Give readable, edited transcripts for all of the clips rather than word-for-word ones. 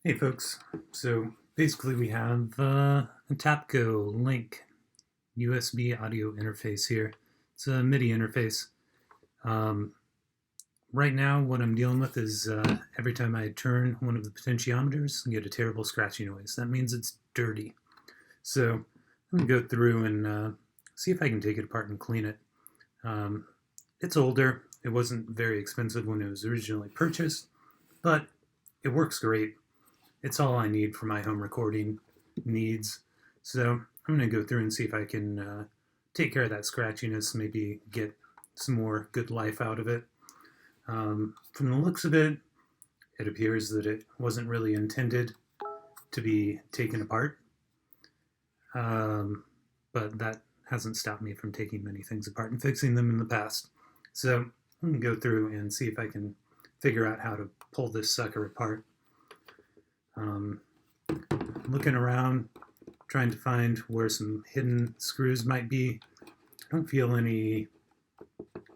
Hey folks, so basically we have a Tapco Link USB audio interface here. It's a MIDI interface. Um, right now what I'm dealing with is every time I turn one of the potentiometers, I get a terrible scratchy noise. That means it's dirty. So I'm going to go through and see if I can take it apart and clean it. Um, it's older. It wasn't very expensive when it was originally purchased, but it works great. It's all I need for my home recording needs. So I'm going to go through and see if I can take care of that scratchiness, maybe get some more good life out of it. From the looks of it, it appears that it wasn't really intended to be taken apart, um, but that hasn't stopped me from taking many things apart and fixing them in the past. So I'm going to go through and see if I can figure out how to pull this sucker apart. Looking around, trying to find where some hidden screws might be. I don't feel any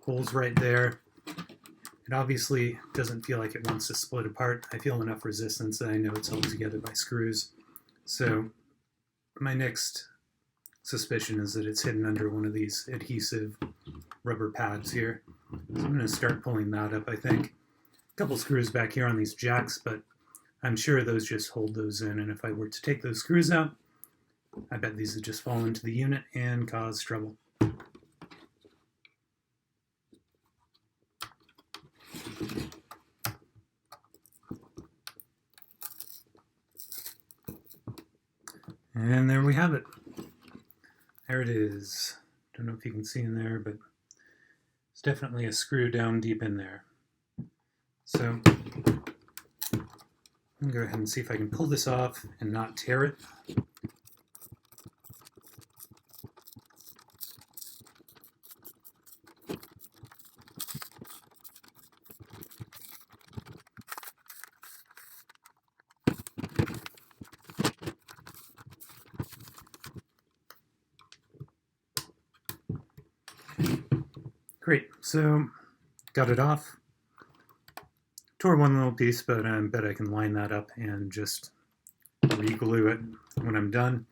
holes right there. It obviously doesn't feel like it wants to split apart. I feel enough resistance that I know it's held together by screws. So my next suspicion is that it's hidden under one of these adhesive rubber pads here. So I'm going to start pulling that up, I think. A couple screws back here on these jacks, but I'm sure those just hold those in, and if I were to take those screws out, I bet these would just fall into the unit and cause trouble. And there we have it. There it is. Don't know if you can see in there, but it's definitely a screw down deep in there. So I'm going to go ahead and see if I can pull this off and not tear it. Great, so got it off. Tore one little piece, but I bet I can line that up and just re-glue it when I'm done.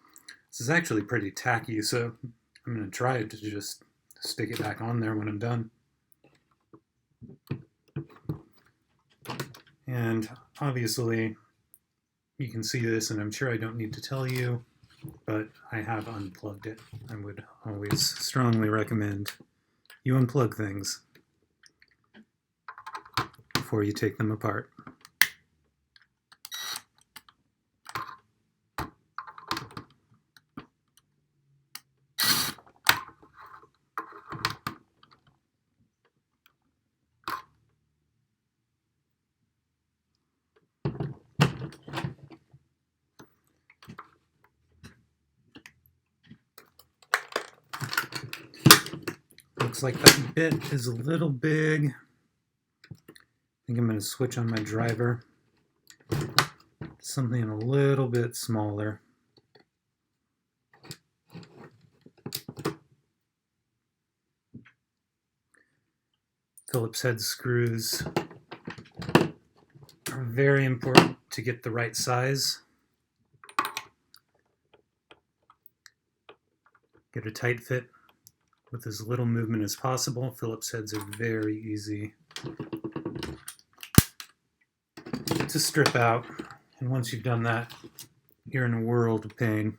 This is actually pretty tacky, so I'm going to try to just stick it back on there when I'm done. And obviously, you can see this, and I'm sure I don't need to tell you, but I have unplugged it. I would always strongly recommend you unplug things before you take them apart. Looks like that bit is a little big. I think I'm going to switch on my driver. Something a little bit smaller. Phillips head screws are very important to get the right size. Get a tight fit with as little movement as possible. Phillips heads are very easy to strip out, and once you've done that, you're in a world of pain.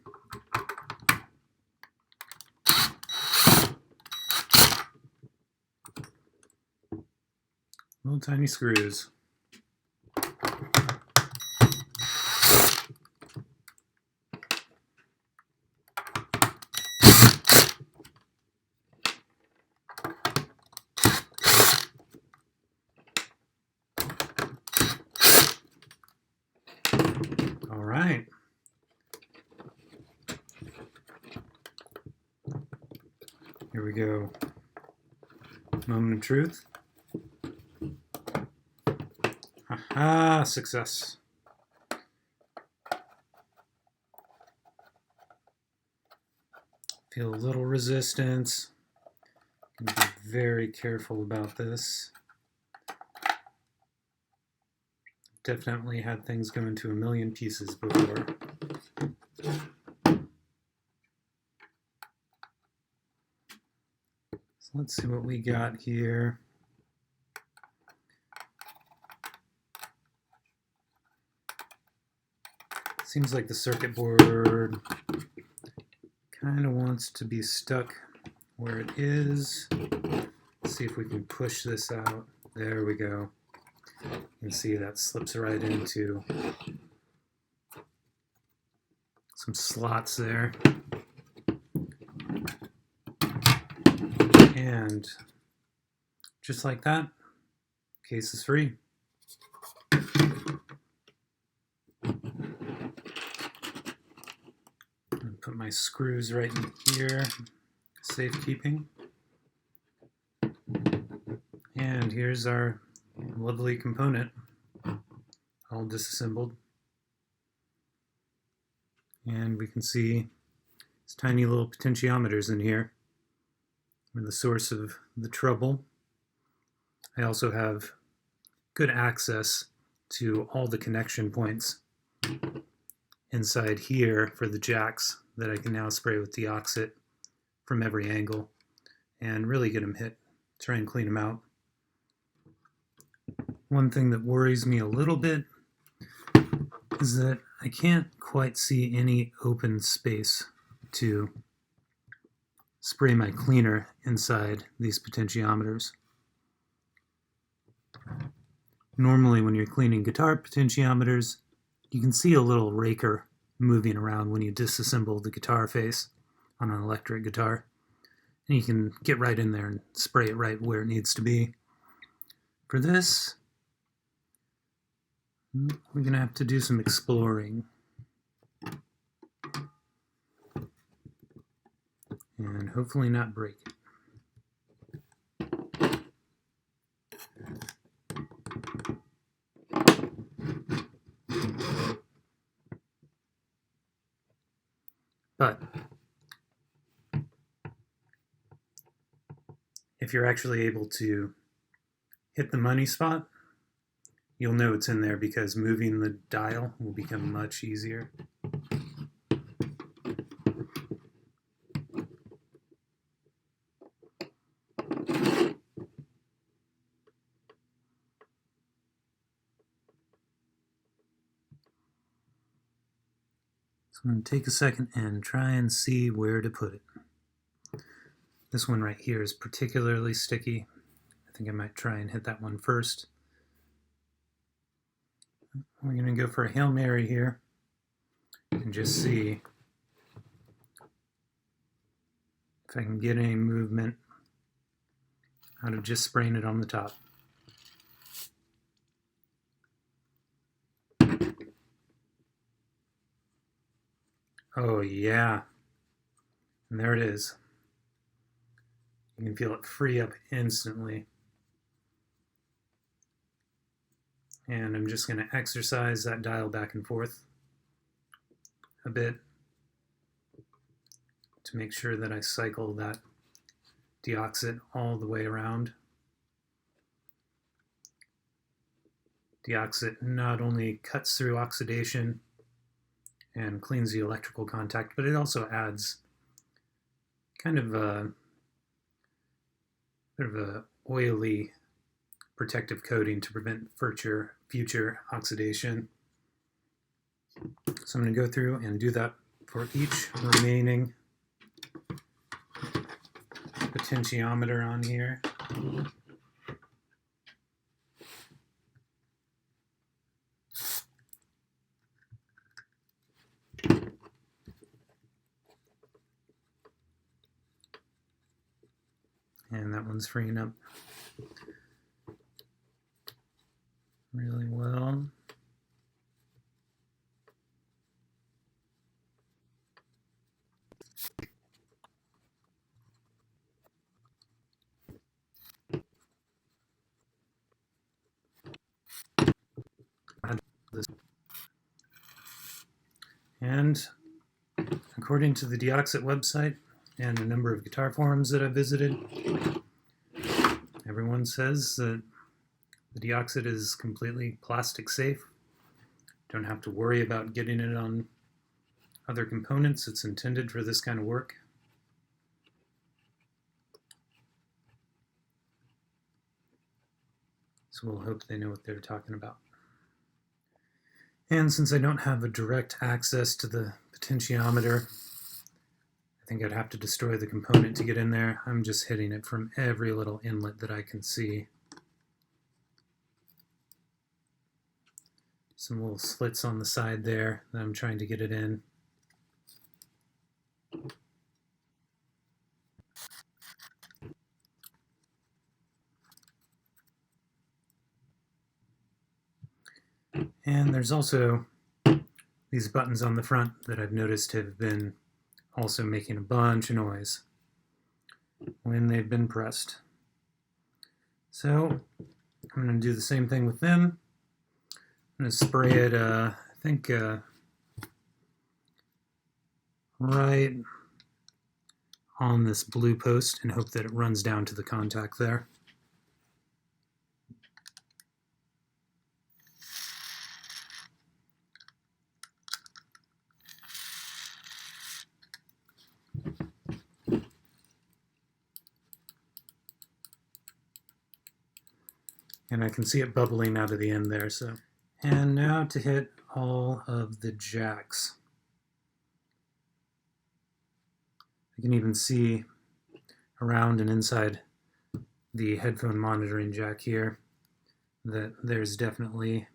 Little tiny screws. All right. Here we go. Moment of truth. Aha, success. Feel a little resistance. Be very careful about this. definitely had things go into a million pieces before. So let's see what we got here. Seems like the circuit board kind of wants to be stuck where it is. Let's see if we can push this out. There we go. You can see that slips right into some slots there. And just like that, case is free. Put my screws right in here, safekeeping. And here's our lovely component, all disassembled. And we can see these tiny little potentiometers in here. We're the source of the trouble. I also have good access to all the connection points inside here for the jacks that I can now spray with deoxit from every angle and really get them hit, try and clean them out. One thing that worries me a little bit is that I can't quite see any open space to spray my cleaner inside these potentiometers. Normally when you're cleaning guitar potentiometers, you can see a little raker moving around when you disassemble the guitar face on an electric guitar. And you can get right in there and spray it right where it needs to be. For this, we're going to have to do some exploring. And hopefully not break it. But if you're actually able to hit the money spot, you'll know it's in there because moving the dial will become much easier. So I'm going to take a second and try and see where to put it. This one right here is particularly sticky. I think I might try and hit that one first. We're going to go for a Hail Mary here and just see if I can get any movement out of just spraying it on the top. Oh yeah, and there it is. You can feel it free up instantly. And I'm just going to exercise that dial back and forth a bit to make sure that I cycle that deoxit all the way around. Deoxit not only cuts through oxidation and cleans the electrical contact, but it also adds kind of a bit of a oily protective coating to prevent future oxidation. So I'm going to go through and do that for each remaining potentiometer on here. And that one's freeing up really well. And according to the Deoxit website and a number of guitar forums that I've visited, everyone says that the Deoxit is completely plastic safe Don't have to worry about getting it on other components. It's intended for this kind of work. So we'll hope they know what they're talking about. And since I don't have a direct access to the potentiometer, I think I'd have to destroy the component to get in there. I'm just hitting it from every little inlet that I can see. Some little slits on the side there that I'm trying to get it in. And there's also these buttons on the front that I've noticed have been also making a bunch of noise when they've been pressed. So I'm going to do the same thing with them. I'm going to spray it, I think, right on this blue post and hope that it runs down to the contact there. And I can see it bubbling out of the end there. So, and now to hit all of the jacks. I can even see around and inside the headphone monitoring jack here that there's definitely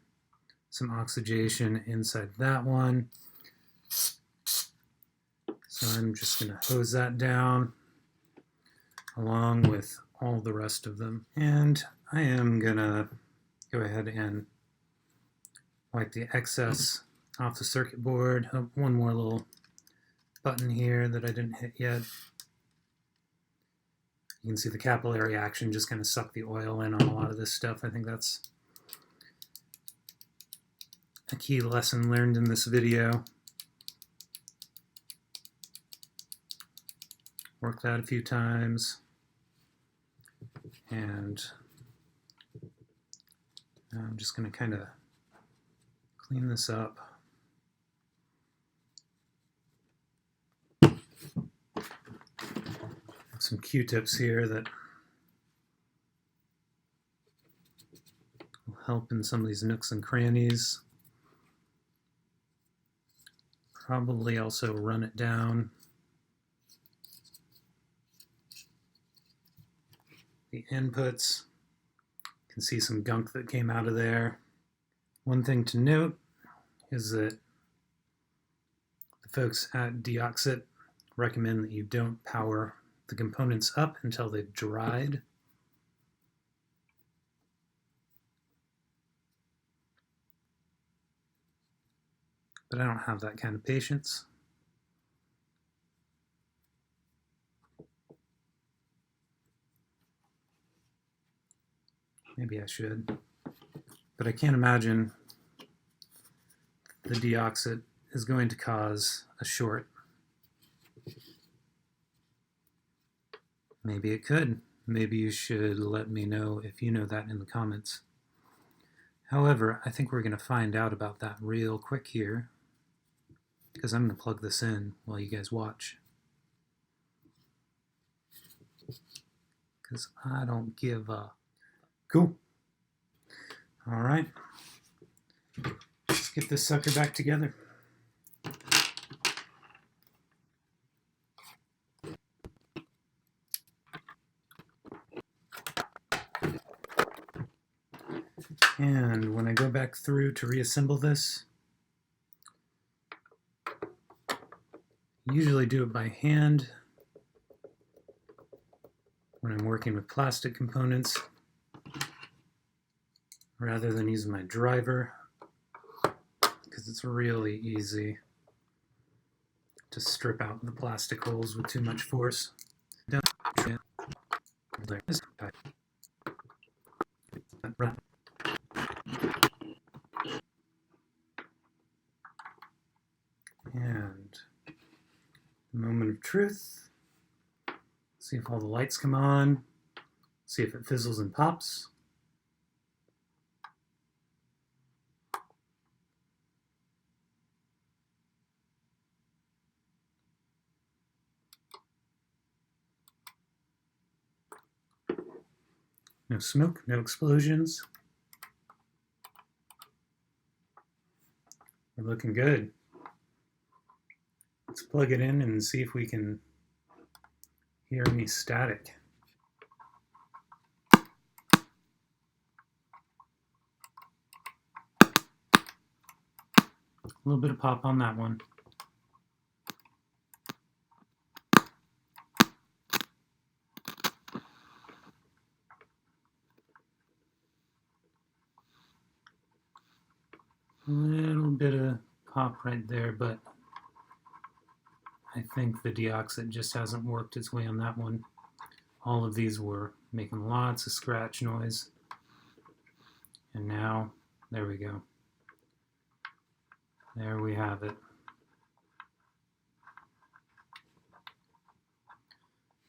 some oxidation inside that one. So I'm just going to hose that down along with all the rest of them. And I am going to go ahead and wipe the excess off the circuit board. Oh, one more little button here that I didn't hit yet. You can see the capillary action just kind of suck the oil in on a lot of this stuff. I think that's a key lesson learned in this video. Work that a few times. And I'm just going to kind of clean this up. Some Q-tips here that will help in some of these nooks and crannies. Probably also run it down the inputs. You can see some gunk that came out of there. One thing to note is that the folks at Deoxit recommend that you don't power the components up until they've dried. But I don't have that kind of patience. Maybe I should. But I can't imagine the Deoxit is going to cause a short. Maybe it could. Maybe you should let me know if you know that in the comments. However, I think we're going to find out about that real quick here, because I'm going to plug this in while you guys watch. Because I don't give up. Cool. All right. Let's get this sucker back together. And when I go back through to reassemble this, I usually do it by hand when I'm working with plastic components rather than using my driver, because it's really easy to strip out the plastic holes with too much force. And moment of truth. See if all the lights come on. See if it fizzles and pops. No smoke, no explosions. We're looking good. Let's plug it in and see if we can hear any static. A little bit of pop on that one. A little bit of pop right there, but I think the deoxit just hasn't worked its way on that one. All of these were making lots of scratch noise. And now, there we go. There we have it.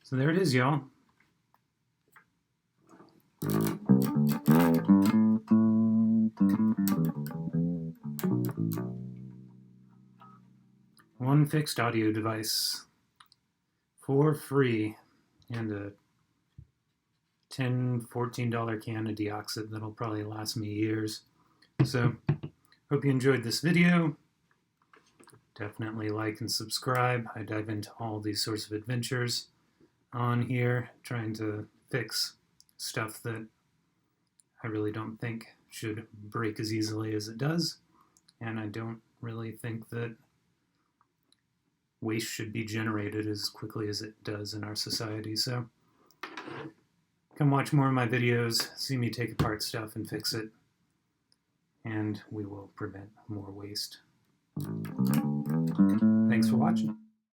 So there it is, y'all. One fixed audio device for free, and a $10, $14 can of deoxit that'll probably last me years. So, hope you enjoyed this video. Definitely like and subscribe. I dive into all these sorts of adventures on here, trying to fix stuff that I really don't think should break as easily as it does, and I don't really think that waste should be generated as quickly as it does in our society. So come watch more of my videos, see me take apart stuff and fix it, and we will prevent more waste. Thanks for watching.